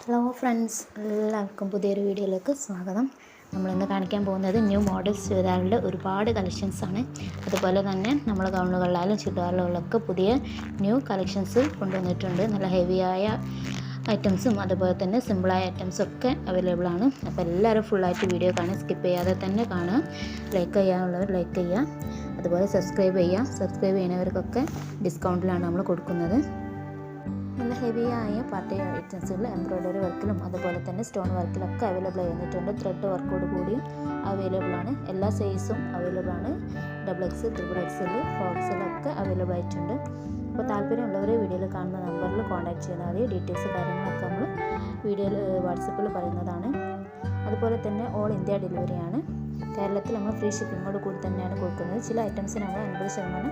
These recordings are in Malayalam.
ഹലോ ഫ്രണ്ട്സ്, എല്ലാവർക്കും പുതിയൊരു വീഡിയോയിലേക്ക് സ്വാഗതം. നമ്മളിന്ന് കാണിക്കാൻ പോകുന്നത് ന്യൂ മോഡൽസ് ചുരിദാറിൻ്റെ ഒരുപാട് കളക്ഷൻസാണ്. അതുപോലെ തന്നെ നമ്മൾ ഗൗണുകളിലായാലും ചുരിദാറുകളിലൊക്കെ പുതിയ ന്യൂ കളക്ഷൻസ് കൊണ്ടുവന്നിട്ടുണ്ട്. നല്ല ഹെവിയായ ഐറ്റംസും അതുപോലെ തന്നെ സിമ്പിളായ ഐറ്റംസും ഒക്കെ അവൈലബിൾ ആണ്. അപ്പോൾ എല്ലാവരും ഫുള്ളായിട്ട് വീഡിയോ കാണുക, സ്കിപ്പ് ചെയ്യാതെ തന്നെ കാണുക. ലൈക്ക് ചെയ്യാനുള്ളവർ ലൈക്ക് ചെയ്യുക, അതുപോലെ സബ്സ്ക്രൈബ് ചെയ്യുക. സബ്സ്ക്രൈബ് ചെയ്യുന്നവർക്കൊക്കെ ഡിസ്കൗണ്ടിലാണ് നമ്മൾ കൊടുക്കുന്നത്. നല്ല ഹെവിയായ പാർട്ടി ഐറ്റംസുകൾ എംബ്രോയ്ഡറി വർക്കിലും അതുപോലെ തന്നെ സ്റ്റോൺ വർക്കിലൊക്കെ അവൈലബിൾ ആയിരുന്നിട്ടുണ്ട്. ത്രെഡ് വർക്കോട് കൂടിയും അവൈലബിൾ ആണ്. എല്ലാ സൈസും അവൈലബിൾ ആണ്. XXL, XXL, ഫ്രോക്സിലൊക്കെ അവൈലബിൾ ആയിട്ടുണ്ട്. അപ്പോൾ താല്പര്യമുള്ളവർ വീഡിയോയിൽ കാണുന്ന നമ്പറിൽ കോൺടാക്ട് ചെയ്താൽ മതി. ഡീറ്റെയിൽസ് കാര്യങ്ങളൊക്കെ നമ്മൾ വീഡിയോയിൽ വാട്സപ്പിൽ പറയുന്നതാണ്. അതുപോലെ തന്നെ ഓൾ ഇന്ത്യ ഡെലിവറിയാണ്. കേരളത്തിൽ നമ്മൾ ഫ്രീ ഷിപ്പിങ്ങോട് കൂടി തന്നെയാണ് കൊടുക്കുന്നത്. ചില ഐറ്റംസിന് നമ്മൾ 50%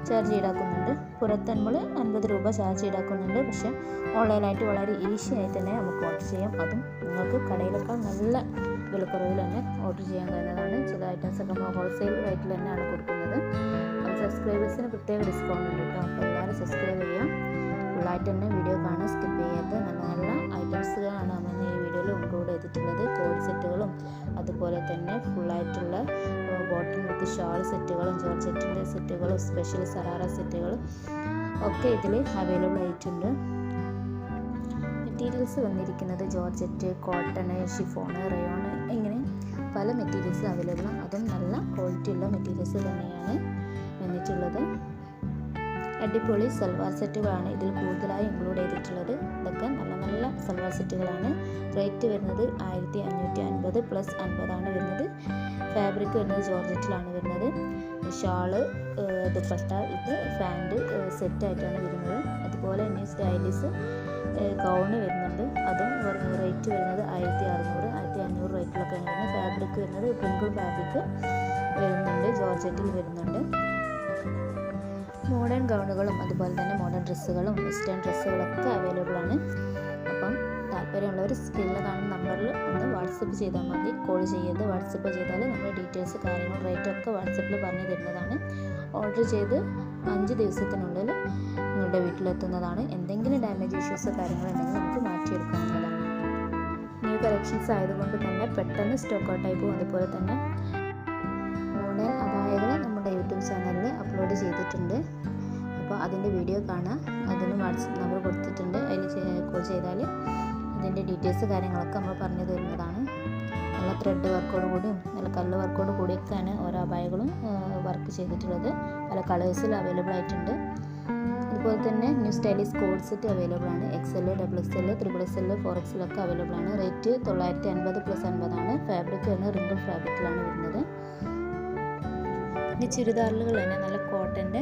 ചാർജ് ഈടാക്കുന്നുണ്ട്. പുറത്ത് നമ്മൾ 50 രൂപ ചാർജ് ഈടാക്കുന്നുണ്ട്. പക്ഷേ ഓൺലൈനായിട്ട് വളരെ ഈസി ആയി തന്നെ നമുക്ക് ഓർഡർ ചെയ്യാം. അതും നിങ്ങൾക്ക് കടയിലൊക്കെ നല്ല വിലക്കുറവിൽ തന്നെ ഓർഡർ ചെയ്യാൻ കഴിയുന്നതാണ്. ചില ഐറ്റംസൊക്കെ നമ്മൾ ഹോൾസെയിൽ റേറ്റിൽ തന്നെയാണ് കൊടുക്കുന്നത്. അപ്പോൾ സബ്സ്ക്രൈബേഴ്സിന് പ്രത്യേക ഡിസ്കൗണ്ട് ഉണ്ട് കേട്ടോ. അപ്പോൾ എല്ലാവരും സബ്സ്ക്രൈബ് ചെയ്യാം. ഫുള്ളായിട്ട് തന്നെ വീഡിയോ കാണാൻ സ്കിപ്പ് ചെയ്യാത്ത നല്ല നല്ല ഐറ്റംസുകളാണ് നമ്മൾ ഈ വീഡിയോയിൽ ഇൻക്ലൂഡ് ചെയ്തിട്ടുള്ളത്. കോഡ് സെറ്റുകളും അതുപോലെ തന്നെ ഫുള്ളായിട്ടുള്ള ബോട്ടം വിത്ത് ഷാൾ സെറ്റുകളും ജോർജറ്റിൻ്റെ സെറ്റുകളും സ്പെഷ്യൽ സറാറ സെറ്റുകളും ഒക്കെ ഇതിൽ അവൈലബിൾ ആയിട്ടുണ്ട്. മെറ്റീരിയൽസ് വന്നിരിക്കുന്നത് ജോർജറ്റ്, കോട്ടൺ, ഷിഫോണ്, റയോണ്, ഇങ്ങനെ പല മെറ്റീരിയൽസ് അവൈലബിൾ ആണ്. അതും നല്ല ക്വാളിറ്റി ഉള്ള മെറ്റീരിയൽസ് തന്നെയാണ് വന്നിട്ടുള്ളത്. അടിപൊളി സൽവാർ സെറ്റുകളാണ് ഇതിൽ കൂടുതലായി ഇൻക്ലൂഡ് ചെയ്തിട്ടുള്ളത്. ഇതൊക്കെ നല്ല നല്ല സൽവാർ സെറ്റുകളാണ്. റേറ്റ് വരുന്നത് 1550 പ്ലസ് 50 വരുന്നത്. ഫാബ്രിക് വരുന്നത് ജോർജറ്റിലാണ് വരുന്നത്. ഷാള്, ദുപ്പട്ട, ഇത് പാൻറ് സെറ്റായിട്ടാണ് വരുന്നത്. അതുപോലെ ന്യൂ സ്റ്റൈലിസ് ഗൗണ് വരുന്നുണ്ട്. അതും റേറ്റ് വരുന്നത് 1600, 1500 റേറ്റിലൊക്കെയാണ് വരുന്നത്. ഫാബ്രിക് വരുന്നത് പ്രിങ്കിൾ ഫാബ്രിക് വരുന്നുണ്ട്, ജോർജറ്റിൽ വരുന്നുണ്ട്. മോഡേൺ ഗൗണുകളും അതുപോലെ തന്നെ മോഡേൺ ഡ്രസ്സുകളും വെസ്റ്റേൺ ഡ്രസ്സുകളൊക്കെ അവൈലബിൾ ആണ്. അപ്പം താല്പര്യമുള്ളവർ സ്ക്രീനിൽ കാണുന്ന നമ്പറിൽ ഒന്ന് വാട്സപ്പ് ചെയ്താൽ മതി. കോൾ ചെയ്യരുത്. വാട്സപ്പ് ചെയ്താൽ നമ്മൾ ഡീറ്റെയിൽസ് കാര്യങ്ങൾ റേറ്റൊക്കെ വാട്സപ്പിൽ പറഞ്ഞു തരുന്നതാണ്. ഓർഡർ ചെയ്ത് 5 ദിവസത്തിനുള്ളിൽ നിങ്ങളുടെ വീട്ടിലെത്തുന്നതാണ്. എന്തെങ്കിലും ഡാമേജ് ഇഷ്യൂസ് കാര്യങ്ങളുണ്ടെങ്കിൽ നമുക്ക് മാറ്റിയെടുക്കാവുന്നതാണ്. ന്യൂ കളക്ഷൻസ് ആയതുകൊണ്ട് തന്നെ പെട്ടെന്ന് സ്റ്റോക്ക് ഔട്ടായി പോകും. അതുപോലെ തന്നെ മോഡേൺ അബായകൾ നമ്മുടെ യൂട്യൂബ് ചാനലിൽ അപ്ലോഡ് ചെയ്തിട്ടുണ്ട്. അപ്പോൾ അതിൻ്റെ വീഡിയോ കാണാം. അതിന് വാട്സപ്പ് നമ്പർ കൊടുത്തിട്ടുണ്ട്. അതിൽ കോൾ ചെയ്താൽ അതിൻ്റെ ഡീറ്റെയിൽസ് കാര്യങ്ങളൊക്കെ നമ്മൾ പറഞ്ഞു തരുന്നതാണ്. നല്ല ത്രെഡ് വർക്കോട് കൂടിയും നല്ല കല്ല് വർക്കോട് കൂടിയൊക്കെയാണ് ഓരോ അബായകളും വർക്ക് ചെയ്തിട്ടുള്ളത്. പല കളേഴ്സിൽ അവൈലബിൾ ആയിട്ടുണ്ട്. അതുപോലെ തന്നെ new stylish code set available ആണ്. XL, XXL, XXL, 4XL ഒക്കെ അവൈലബിൾ ആണ്. Rate 950 plus 50. ഫാബ്രിക് വരുന്നത് റിങ്കിൾ ഫാബ്രിക്കിലാണ് വരുന്നത്. ഇനി ചുരിദാറുകൾ തന്നെ നല്ല കോട്ടൻ്റെ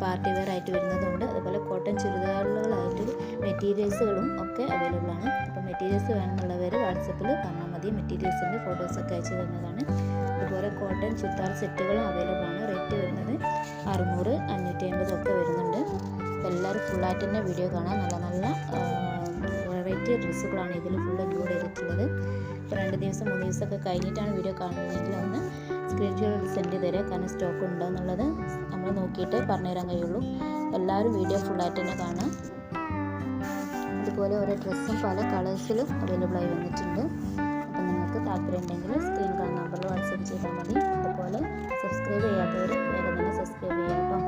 പാർട്ടി വെയർ ആയിട്ട് വരുന്നതുണ്ട്. അതുപോലെ കോട്ടൺ ചുരിദാറുകളായിട്ട് മെറ്റീരിയൽസുകളും ഒക്കെ അവൈലബിൾ ആണ്. അപ്പോൾ മെറ്റീരിയൽസ് വേണമെന്നുള്ളവർ വാട്സപ്പിൽ പറഞ്ഞാൽ മതി. മെറ്റീരിയൽസിൻ്റെ ഫോട്ടോസൊക്കെ അയച്ചു തരുന്നതാണ്. അതുപോലെ കോട്ടൺ ചുരിദാർ സെറ്റുകളും അവൈലബിൾ ആണ്. റേറ്റ് വരുന്നത് 600, 550 ഒക്കെ വരുന്നുണ്ട്. അപ്പോൾ എല്ലാവരും ഫുള്ളായിട്ട് തന്നെ വീഡിയോ കാണാൻ. നല്ല നല്ല വെറൈറ്റി ഡ്രസ്സുകളാണ് ഇതിൽ ഫുൾ ഇൻക്ലൂഡ് ചെയ്തിട്ടുള്ളത്. ഇപ്പോൾ 2 ദിവസം 3 ദിവസമൊക്കെ കഴിഞ്ഞിട്ടാണ് വീഡിയോ കാണുന്നതെങ്കിൽ ഒന്ന് സ്ക്രീൻഷോട്ട് സെൻഡ് ചെയ്ത് തരാം. കാരണം സ്റ്റോക്ക് ഉണ്ടോ എന്നുള്ളത് നമ്മൾ നോക്കിയിട്ട് പറഞ്ഞുതരാൻ കഴിയുള്ളൂ. എല്ലാവരും വീഡിയോ ഫുള്ളായിട്ട് തന്നെ കാണാം. അതുപോലെ ഓരോ ഡ്രസ്സും പല കളേഴ്സിലും അവൈലബിൾ ആയി വന്നിട്ടുണ്ട്. അപ്പോൾ നിങ്ങൾക്ക് താല്പര്യം ഉണ്ടെങ്കിൽ സ്ക്രീൻ കാണുന്ന നമ്പറിൽ വാട്സപ്പ് ചെയ്താൽ മതി. അതുപോലെ സബ്സ്ക്രൈബ് ചെയ്യാത്തവർ വേഗം തന്നെ സബ്സ്ക്രൈബ് ചെയ്യാം കേട്ടോ.